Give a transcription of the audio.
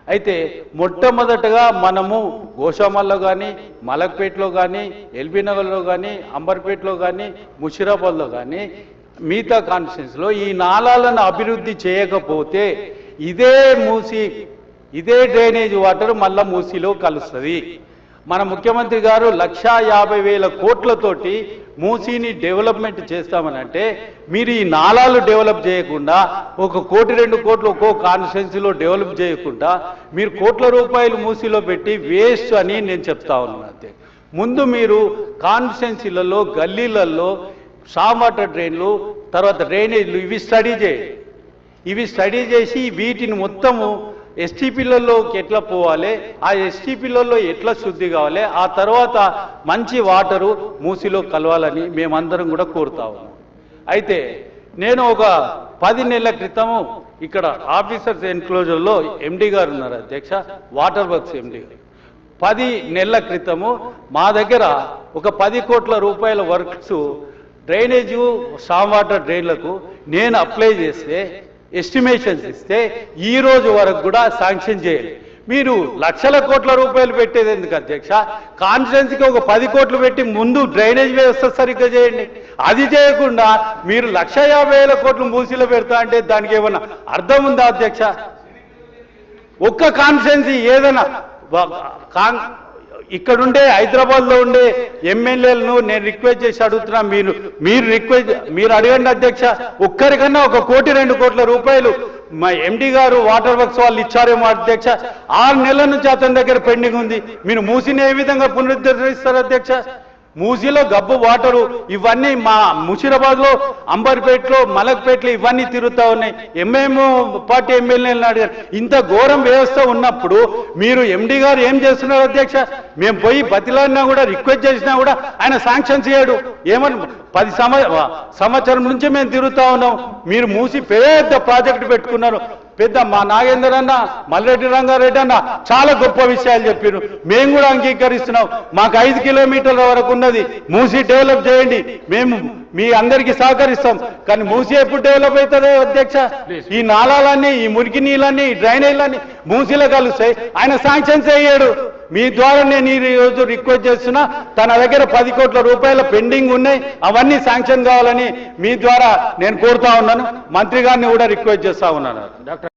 అయితే మొట్టమొదటగా మనము గోషామల్లో కానీ, మలక్పేటలో కానీ, ఎల్బీ నగర్లో కానీ, అంబర్పేటలో కానీ, ముషిరాబాద్లో కానీ మిగతా కాన్స్టిట్యున్సీలో ఈ నాలాలను అభివృద్ధి చేయకపోతే ఇదే డ్రైనేజ్ వాటర్ మళ్ళా మూసీలో కలుస్తుంది. మన ముఖ్యమంత్రి గారు 1,50,000 కోట్లతోటి మూసీని డెవలప్మెంట్ చేస్తామనంటే మీరు ఈ నాలాలు డెవలప్ చేయకుండా 1 కోటి 2 కోట్లు ఒక్కో కాన్స్టిట్యున్సీలో డెవలప్ చేయకుండా మీరు కోట్ల రూపాయలు మూసీలో పెట్టి వేస్ట్ అని నేను చెప్తా ఉన్నాను. అంతే. ముందు మీరు కాన్స్టిట్యున్సీలలో గల్లీలలో స్టామ్ వాటర్ డ్రైన్లు, తర్వాత డ్రైనేజ్లు ఇవి స్టడీ చేసి వీటిని మొత్తము ఎస్టీపీలలోకి ఎట్లా పోవాలి, ఆ ఎస్టీపీలలో ఎట్లా శుద్ధి కావాలి, ఆ తర్వాత మంచి వాటరు మూసిలో కలవాలని మేమందరం కూడా కోరుతా ఉన్నాం. అయితే నేను ఒక 10 నెలల క్రితము ఇక్కడ ఆఫీసర్స్ ఎన్క్లోజర్లో ఎండి గారు ఉన్నారు అధ్యక్ష, వాటర్ వర్క్స్ ఎండి గారు. 10 నెలల క్రితము మా దగ్గర ఒక 10 కోట్ల రూపాయల వర్క్స్ డ్రైనేజు స్టామ్ వాటర్ డ్రైన్లకు నేను అప్లై చేస్తే ఎస్టిమేషన్స్ ఇస్తే ఈ రోజు వరకు కూడా శాంక్షన్ చేయాలి. మీరు లక్షల కోట్ల రూపాయలు పెట్టేది ఎందుకు అధ్యక్ష? కాన్స్టిట్యున్సీకి ఒక 10 కోట్లు పెట్టి ముందు డ్రైనేజ్ వ్యవస్థ సరిగ్గా చేయండి. అది చేయకుండా మీరు 1,50,000 కోట్లు మూసీలో పెడతా అంటే దానికి ఏమన్నా అర్థం ఉందా అధ్యక్ష? ఒక్క కాన్స్టిట్యున్సీ ఏదైనా ఇక్కడుండే హైదరాబాద్లో ఉండే ఎమ్మెల్యేలను నేను రిక్వెస్ట్ చేసి అడుగుతున్నా, మీరు అడగండి అధ్యక్ష. ఒక్కరికన్నా 1 కోటి 2 కోట్ల రూపాయలు మా ఎండి గారు వాటర్ వర్క్స్ వాళ్ళు ఇచ్చారేమో అధ్యక్ష. 6 నెలల నుంచి అతని దగ్గర పెండింగ్ ఉంది. మీరు మూసిని ఏ విధంగా పునరుద్ధరిస్తారు అధ్యక్ష? మూసీలో గబ్బు వాటరు ఇవన్నీ మా ముషిరాబాద్లో, అంబర్పేటలో, మలక్పేటలో ఇవన్నీ తిరుగుతూ ఉన్నాయి. పార్టీ ఎమ్మెల్యేలను అడిగారు. ఇంత ఘోరం వ్యవస్థ ఉన్నప్పుడు మీరు ఎండి గారు ఏం చేస్తున్నారు అధ్యక్ష? మేము పోయి బతిలాడినా కూడా, రిక్వెస్ట్ చేసినా కూడా ఆయన శాంక్షన్ చేయడు. ఏమని 10 సంవత్సరం నుంచి మేము తిరుగుతూ ఉన్నాం. మీరు మూసి పెద్ద ప్రాజెక్టు పెట్టుకున్నారు. పెద్ద మా నాగేందర్ అన్న, మల్రెడ్డి రంగారెడ్డి అన్న చాలా గొప్ప విషయాలు చెప్పారు. మేము కూడా అంగీకరిస్తున్నాం. మాకు 5 కిలోమీటర్ల వరకు ఉన్నది. మూసి డెవలప్ చేయండి, మేము మీ అందరికీ సహకరిస్తాం. కానీ మూసి ఎప్పుడు డెవలప్ అవుతుందో అధ్యక్ష? ఈ నాళాలన్నీ, ఈ మురికి నీళ్ళన్నీ, ఈ డ్రైనేజ్లన్నీ మూసిలో కలుస్తాయి. ఆయన శాంక్షన్ చేయడు. మీ ద్వారా నేను ఈ రోజు రిక్వెస్ట్ చేస్తున్నా, తన దగ్గర 10 కోట్ల రూపాయల పెండింగ్ ఉన్నాయి, అవన్నీ శాంక్షన్ కావాలని మీ ద్వారా నేను కోరుతా ఉన్నాను. మంత్రి గారిని కూడా రిక్వెస్ట్ చేస్తా ఉన్నాను. డాక్టర్